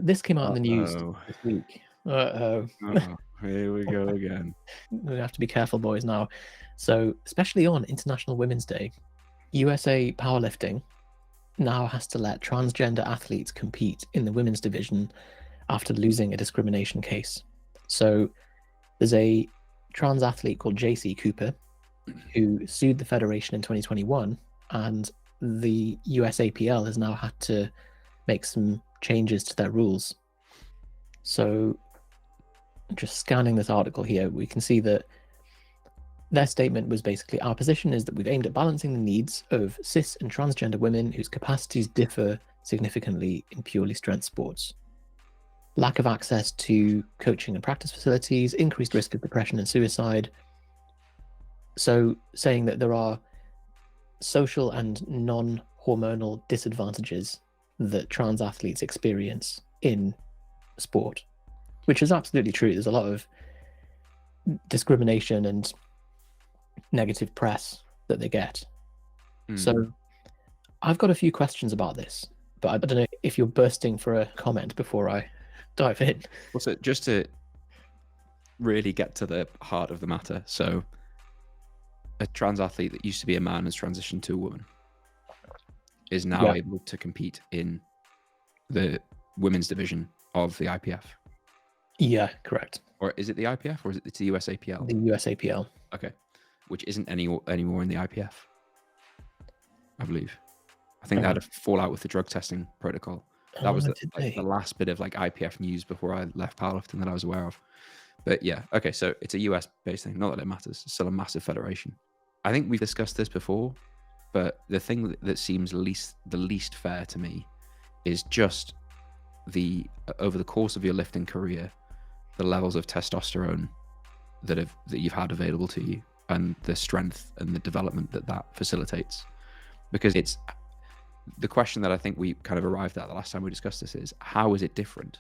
This came out in the news Uh-oh. this week. Uh-oh. Uh-oh. Here we go again. We have to be careful, boys, now. So, especially on International Women's Day, USA Powerlifting now has to let transgender athletes compete in the women's division after losing a discrimination case. So, there's a trans athlete called JC Cooper who sued the federation in 2021, and the USAPL has now had to make some changes to their rules. So, just scanning this article here, we can see that their statement was basically, our position is that we've aimed at balancing the needs of cis and transgender women whose capacities differ significantly in purely strength sports. Lack of access to coaching and practice facilities, increased risk of depression and suicide. So saying that there are social and non-hormonal disadvantages that trans athletes experience in sport, which is absolutely true. There's a lot of discrimination and negative press that they get. So I've got a few questions about this, but I don't know if you're bursting for a comment before I dive in. Well, so just to really get to the heart of the matter, so a trans athlete that used to be a man has transitioned to a woman is now able to compete in the women's division of the IPF. Yeah, correct. Or is it the IPF or is it the USAPL? The USAPL. Okay. Which isn't anymore in the IPF, I believe. I think they had a fallout with the drug testing protocol. That was the last bit of like IPF news before I left powerlifting that I was aware of. But yeah, okay, so it's a US-based thing. Not that it matters. It's still a massive federation. I think we've discussed this before, but the thing that seems the least fair to me is just over the course of your lifting career, the levels of testosterone that you've had available to you and the strength and the development that facilitates. Because it's the question that I think we kind of arrived at the last time we discussed this is, how is it different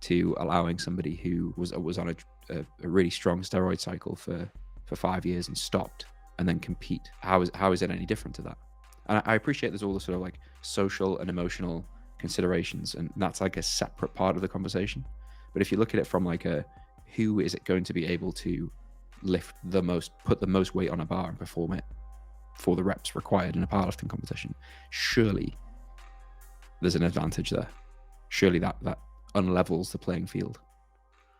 to allowing somebody who was on a really strong steroid cycle for 5 years and stopped and then compete? How is it any different to that? And I appreciate there's all the sort of like social and emotional considerations, and that's like a separate part of the conversation. But if you look at it from like who is it going to be able to put the most weight on a bar and perform it for the reps required in a powerlifting competition, surely there's an advantage there. Surely that unlevels the playing field.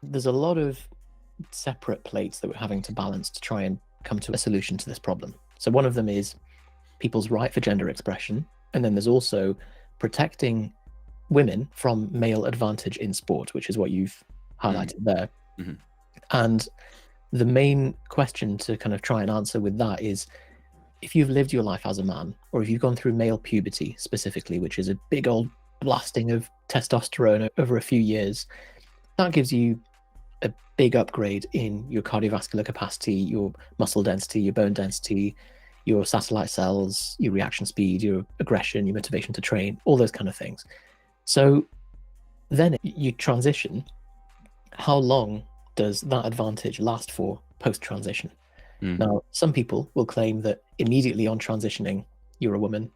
There's a lot of separate plates that we're having to balance to try and come to a solution to this problem. So one of them is people's right for gender expression, and then there's also protecting women from male advantage in sport, which is what you've highlighted there. Mm-hmm. And the main question to kind of try and answer with that is, if you've lived your life as a man, or if you've gone through male puberty specifically, which is a big old blasting of testosterone over a few years, that gives you a big upgrade in your cardiovascular capacity, your muscle density, your bone density, your satellite cells, your reaction speed, your aggression, your motivation to train, all those kind of things. So then you transition. How long does that advantage last for post-transition? Now, some people will claim that immediately on transitioning, you're a woman.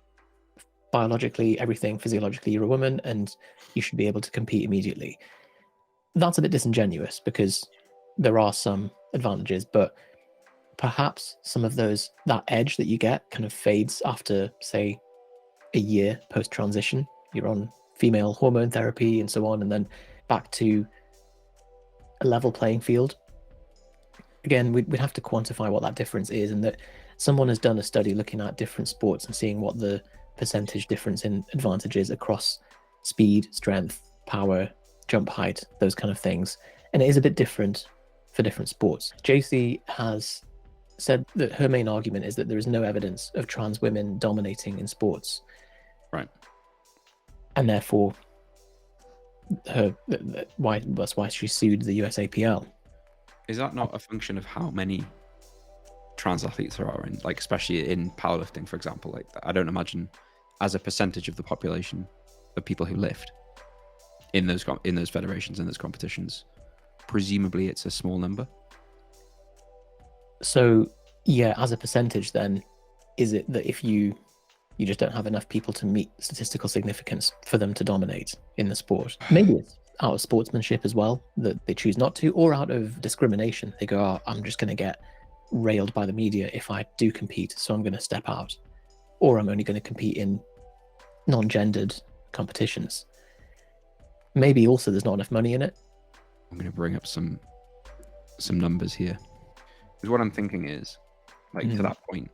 Biologically, everything, physiologically, you're a woman, and you should be able to compete immediately. That's a bit disingenuous because there are some advantages, but perhaps some of that edge that you get kind of fades after, say, a year post-transition. You're on female hormone therapy and so on, and then back to a level playing field. Again, we'd have to quantify what that difference is, and that someone has done a study looking at different sports and seeing what the percentage difference in advantages across speed, strength, power, jump height, those kind of things. And it is a bit different for different sports. JC has said that her main argument is that there is no evidence of trans women dominating in sports. Right. And therefore, that's why she sued the USAPL. Is that not a function of how many trans athletes there are in, like, especially in powerlifting, for example? Like, I don't imagine as a percentage of the population of people who lift in those federations, in those competitions, presumably it's a small number. So, yeah, as a percentage, then, is it that if you You just don't have enough people to meet statistical significance for them to dominate in the sport. Maybe it's out of sportsmanship as well that they choose not to, or out of discrimination. They go, oh, I'm just going to get railed by the media if I do compete, so I'm going to step out, or I'm only going to compete in non-gendered competitions. Maybe also there's not enough money in it. I'm going to bring up some numbers here, because what I'm thinking is, like, to that point,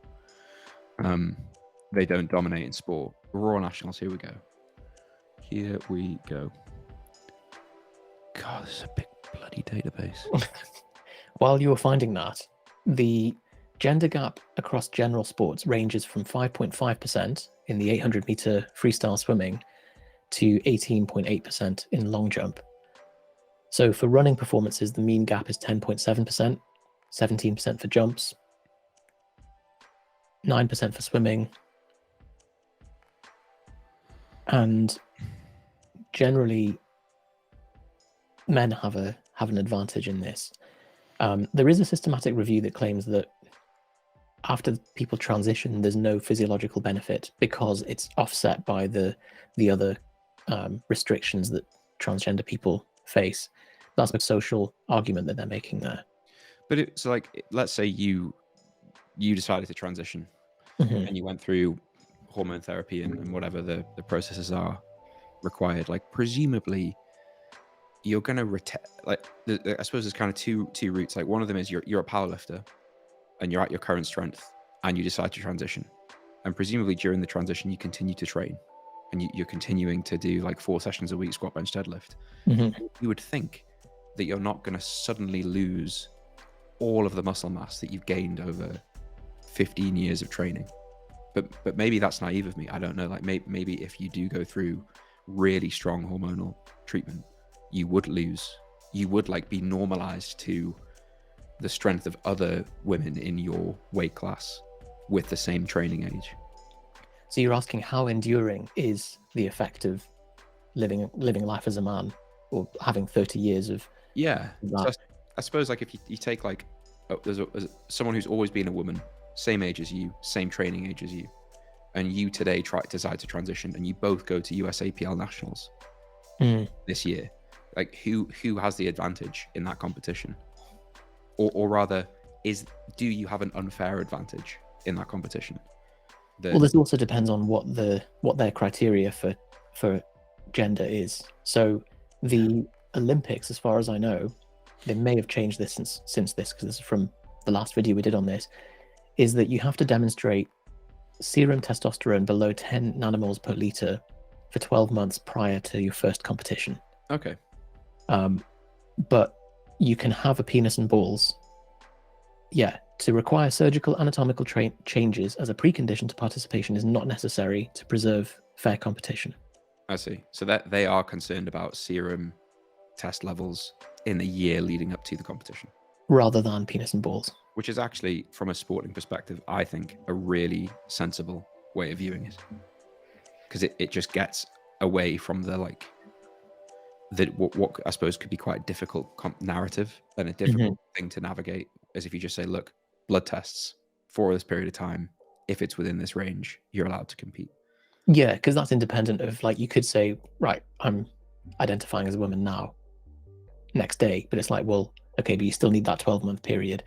they don't dominate in sport. Raw nationals, here we go. Here we go. God, this is a big bloody database. While you were finding that, the gender gap across general sports ranges from 5.5% in the 800-meter freestyle swimming to 18.8% in long jump. So for running performances, the mean gap is 10.7%, 17% for jumps, 9% for swimming, and generally men have an advantage in this. There is a systematic review that claims that after people transition, there's no physiological benefit because it's offset by the other restrictions that transgender people face. That's a social argument that they're making there. But so, like, let's say you decided to transition, and you went through hormone therapy and whatever the processes are required. Like, presumably, you're going to I suppose there's kind of two routes. Like, one of them is you're a powerlifter, and you're at your current strength, and you decide to transition, and presumably during the transition you continue to train, and you're continuing to do like 4 sessions a week, squat, bench, deadlift. You would think that you're not going to suddenly lose all of the muscle mass that you've gained over 15 years of training. But maybe that's naive of me. I don't know. Like, maybe if you do go through really strong hormonal treatment, you would like be normalized to the strength of other women in your weight class with the same training age. So you're asking how enduring is the effect of living life as a man, or having 30 years of So I suppose, like, if you take, like, there's someone who's always been a woman, same age as you, same training age as you, and you today decide to transition, and you both go to USAPL nationals this year. Like, who has the advantage in that competition? Or rather, do you have an unfair advantage in that competition? Well, this also depends on what their criteria for gender is. So the Olympics, as far as I know, they may have changed this since this, because this is from the last video we did on this, is that you have to demonstrate serum testosterone below 10 nanomoles per liter for 12 months prior to your first competition. Okay. But you can have a penis and balls. Yeah, to require surgical anatomical changes as a precondition to participation is not necessary to preserve fair competition. I see. So that they are concerned about serum test levels in the year leading up to the competition, rather than penis and balls. Which is actually, from a sporting perspective, I think a really sensible way of viewing it, because it just gets away from the, like, what I suppose could be quite a difficult narrative and a difficult thing to navigate, as if you just say, look, blood tests for this period of time, if it's within this range, you're allowed to compete. Yeah, because that's independent of, like, you could say, right, I'm identifying as a woman now, next day, but it's like, well, okay, but you still need that 12-month period.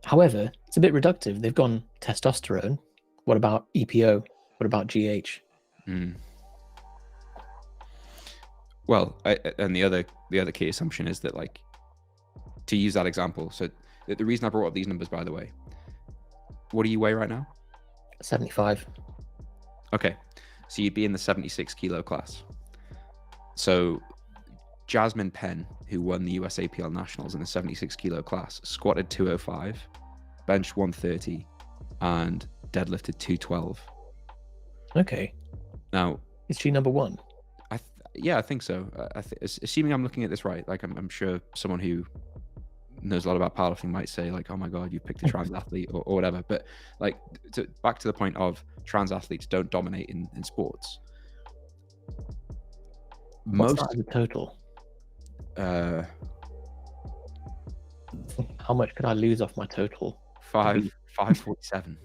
However, it's a bit reductive. They've gone testosterone. What about EPO? What about GH? Well, and the other key assumption is that, like, to use that example, so the reason I brought up these numbers, by the way, what do you weigh right now? 75. Okay, so you'd be in the 76 kilo class. So Jasmine Penn, who won the USAPL Nationals in the 76 kilo class, squatted 205, benched 130, and deadlifted 212. Okay. Now, is she number one? Yeah, I think so. Assuming I'm looking at this right, like, I'm sure someone who knows a lot about powerlifting might say, like, oh my god, you picked a trans athlete or whatever. But, like, back to the point of trans athletes don't dominate in sports. What's the total? How much could I lose off my total? 547.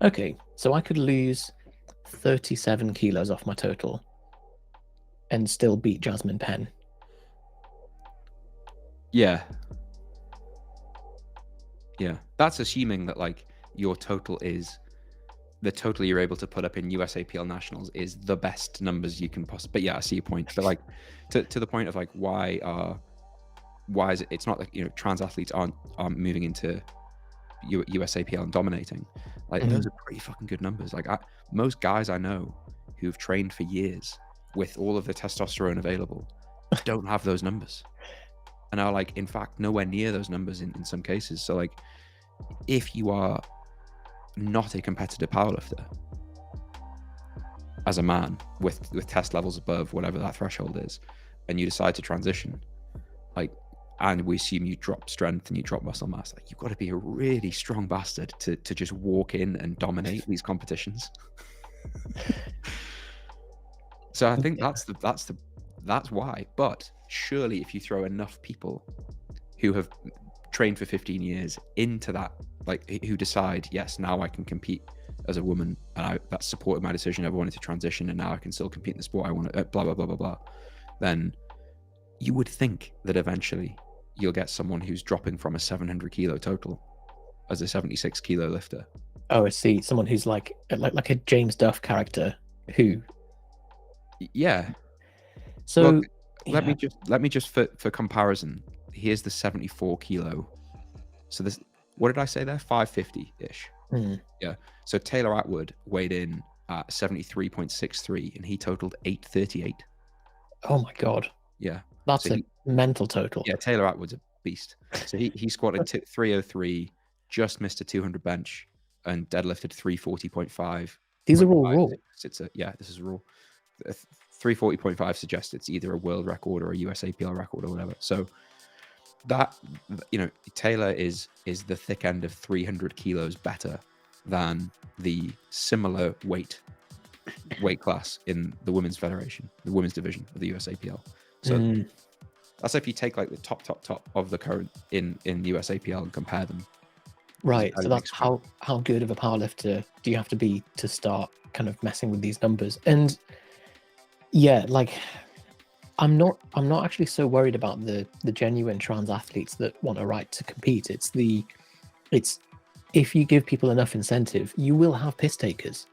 Okay, so I could lose 37 kilos off my total and still beat Jasmine Penn. Yeah. That's assuming that like your total is the total you're able to put up in USAPL nationals is the best numbers you can possibly. But yeah, I see your point. But like to the point of like why is it? It's not like, you know, trans athletes aren't moving into USAPL and dominating. Like those are pretty fucking good numbers. Like most guys I know who've trained for years with all of the testosterone available don't have those numbers, and are like in fact nowhere near those numbers in some cases. So like if you are not a competitive powerlifter as a man with test levels above whatever that threshold is, and you decide to transition, like, and we assume you drop strength and you drop muscle mass, like you've got to be a really strong bastard to just walk in and dominate these competitions. So I think that's why. But surely if you throw enough people who have trained for 15 years into that, like who decide, yes, now I can compete as a woman, and that supported my decision. I wanted to transition, and now I can still compete in the sport I want to, blah, blah, blah, blah, blah. Then you would think that eventually you'll get someone who's dropping from a 700 kilo total as a 76 kilo lifter. Oh, I see. Someone who's like a James Duff character who. Yeah. So well, let me just for comparison, here's the 74 kilo. So this, what did I say there? 550-ish. Yeah. So Taylor Atwood weighed in at 73.63 and he totaled 838. Oh my God. Yeah. That's a mental total. Yeah, Taylor Atwood's a beast. So he squatted 303, just missed a 200 bench, and deadlifted 340.5. These are all raw. This is raw. 340.5 suggests it's either a world record or a USAPL record or whatever. So that, you know, Taylor is the thick end of 300 kilos better than the similar weight class in the women's federation, the women's division of the USAPL. So that's if you take like the top of the current in USAPL and compare them. Right. So that's how good of a powerlifter do you have to be to start kind of messing with these numbers? And yeah, like I'm not actually so worried about the genuine trans athletes that want a right to compete. It's if you give people enough incentive, you will have piss takers.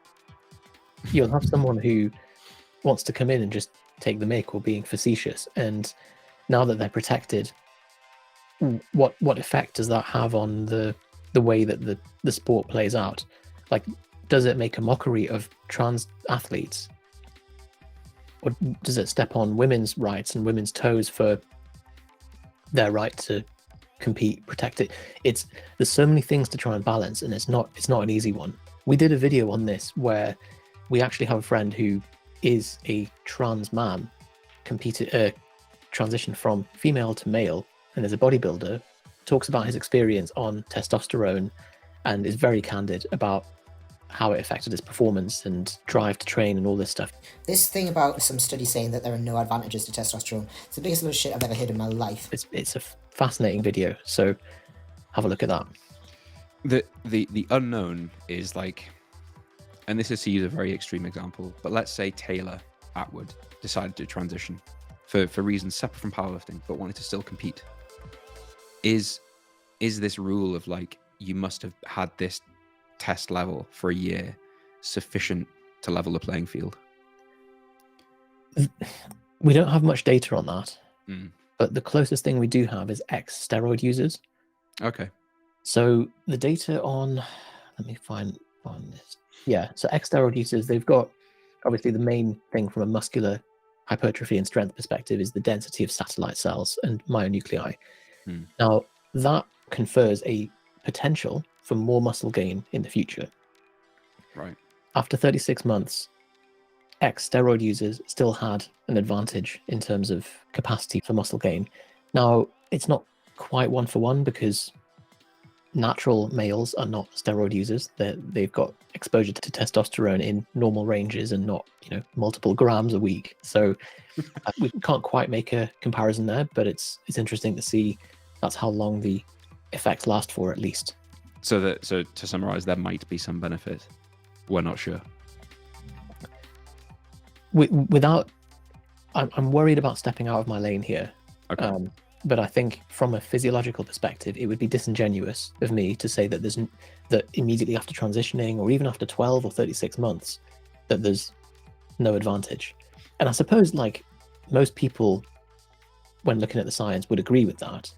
You'll have someone who wants to come in and just take the mick or being facetious. And now that they're protected, what effect does that have on the way that the sport plays out? Like, does it make a mockery of trans athletes? Or does it step on women's rights and women's toes for their right to compete, protect it? There's so many things to try and balance, and it's not an easy one. We did a video on this where we actually have a friend who is a trans man, transitioned from female to male, and is a bodybuilder, talks about his experience on testosterone, and is very candid about how it affected his performance and drive to train and all this stuff. This thing about some studies saying that there are no advantages to testosterone, it's the biggest load of shit I've ever heard in my life. It's a fascinating video, so have a look at that. The unknown is like, and this is to use a very extreme example, but let's say Taylor Atwood decided to transition for reasons separate from powerlifting, but wanted to still compete. Is this rule of like, you must have had this test level for a year sufficient to level the playing field? We don't have much data on that, but the closest thing we do have is ex-steroid users. Okay. So the data on, let me find this. Yeah, so ex-steroid users, they've got, obviously the main thing from a muscular hypertrophy and strength perspective is the density of satellite cells and myonuclei. Now, that confers a potential for more muscle gain in the future. Right. After 36 months, ex-steroid users still had an advantage in terms of capacity for muscle gain. Now, it's not quite one for one because natural males are not steroid users. They've got exposure to testosterone in normal ranges and not, multiple grams a week. So we can't quite make a comparison there, but it's interesting to see that's how long the effects last for, at least. So to summarize, there might be some benefit. We're not sure. without, I'm worried about stepping out of my lane here. Okay. But I think from a physiological perspective, it would be disingenuous of me to say that that immediately after transitioning, or even after 12 or 36 months, that there's no advantage. And I suppose, like, most people, when looking at the science, would agree with that.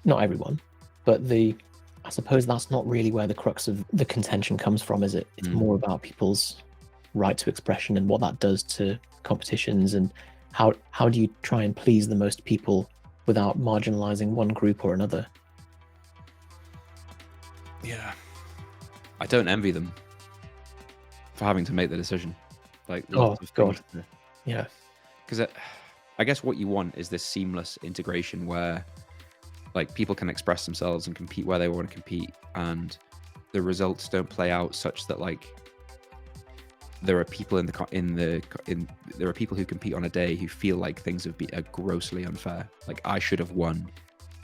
Not everyone, but I suppose that's not really where the crux of the contention comes from, is it? It's more about people's right to expression and what that does to competitions, and how do you try and please the most people without marginalizing one group or another. Yeah. I don't envy them for having to make the decision. Like, oh God. Yeah. Because I guess what you want is this seamless integration where, like, people can express themselves and compete where they want to compete, and the results don't play out such that, like, there are people there are people who compete on a day who feel like things have been grossly unfair. Like, I should have won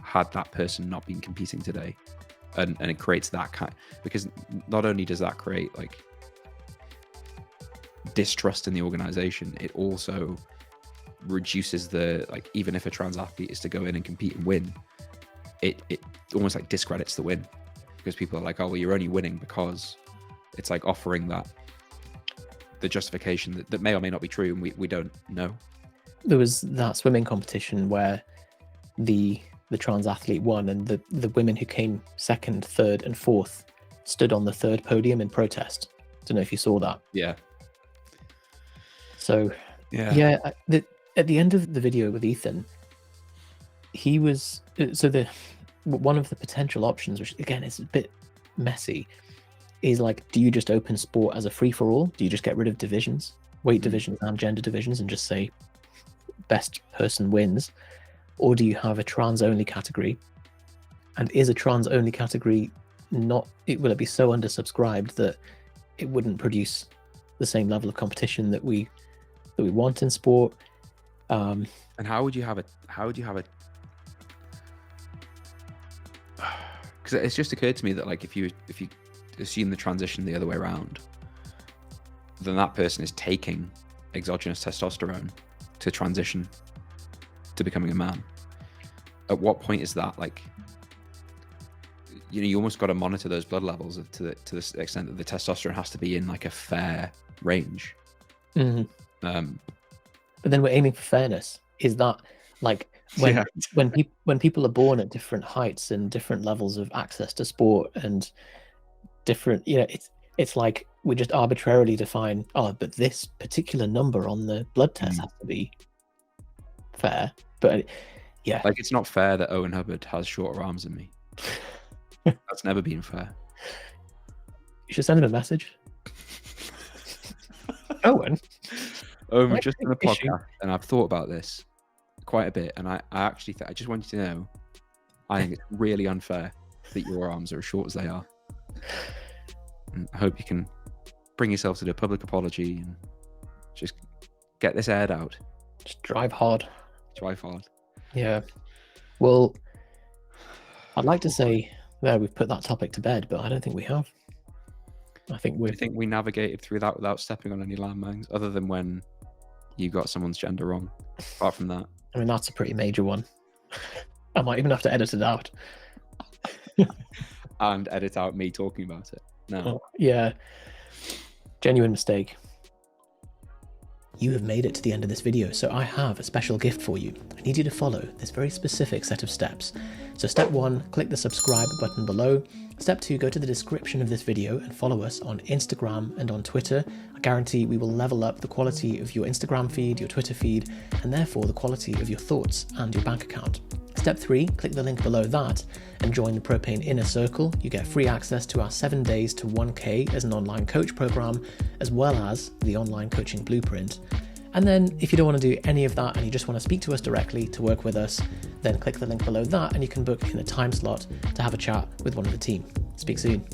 had that person not been competing today, and it creates that kind, because not only does that create, like, distrust in the organization, it also reduces the, like, even if a trans athlete is to go in and compete and win, it almost, like, discredits the win, because people are like, oh well, you're only winning because, it's like offering the justification that may or may not be true, and we don't know. There was that swimming competition where the trans athlete won, and the women who came second, third, and fourth stood on the third podium in protest. Don't know if you saw that. Yeah. So yeah, at the end of the video with Ethan, he was one of the potential options, which again is a bit messy, is like, do you just open sport as a free-for-all? Do you just get rid of divisions, weight divisions and gender divisions, and just say best person wins? Or do you have a trans-only category? And is a trans-only category will it be so undersubscribed that it wouldn't produce the same level of competition that we want in sport? And how would you have it? Because it's just occurred to me that, like, if you assume the transition the other way around, then that person is taking exogenous testosterone to transition to becoming a man. At what point is that, like, you almost got to monitor those blood levels to the extent that the testosterone has to be in, like, a fair range. Mm-hmm. But then we're aiming for fairness. Is that, like, when people are born at different heights and different levels of access to sport and different, it's like we just arbitrarily define, but this particular number on the blood test has to be fair. But yeah, like, it's not fair that Owen Hubbard has shorter arms than me. That's never been fair. You should send him a message. Owen, we're just on a podcast, and I've thought about this quite a bit, and I actually I just want you to know, I think it's really unfair that your arms are as short as they are. And I hope you can bring yourself to do a public apology and just get this aired out. Just drive hard. Yeah. Well, I'd like to say that we've put that topic to bed, but I don't think we have. I think we navigated through that without stepping on any landmines, other than when you got someone's gender wrong. Apart from that, I mean, that's a pretty major one. I might even have to edit it out. And edit out me talking about it. No. Oh, yeah. Genuine mistake. You have made it to the end of this video, so I have a special gift for you. I need you to follow this very specific set of steps. So step 1, click the subscribe button below. Step 2, go to the description of this video and follow us on Instagram and on Twitter. I guarantee we will level up the quality of your Instagram feed, your Twitter feed, and therefore the quality of your thoughts and your bank account. Step 3, click the link below that and join the Propane Inner Circle. You get free access to our 7 days to 1K as an online coach program, as well as the online coaching blueprint. And then if you don't want to do any of that and you just want to speak to us directly to work with us, then click the link below that and you can book in a time slot to have a chat with one of the team. Speak soon.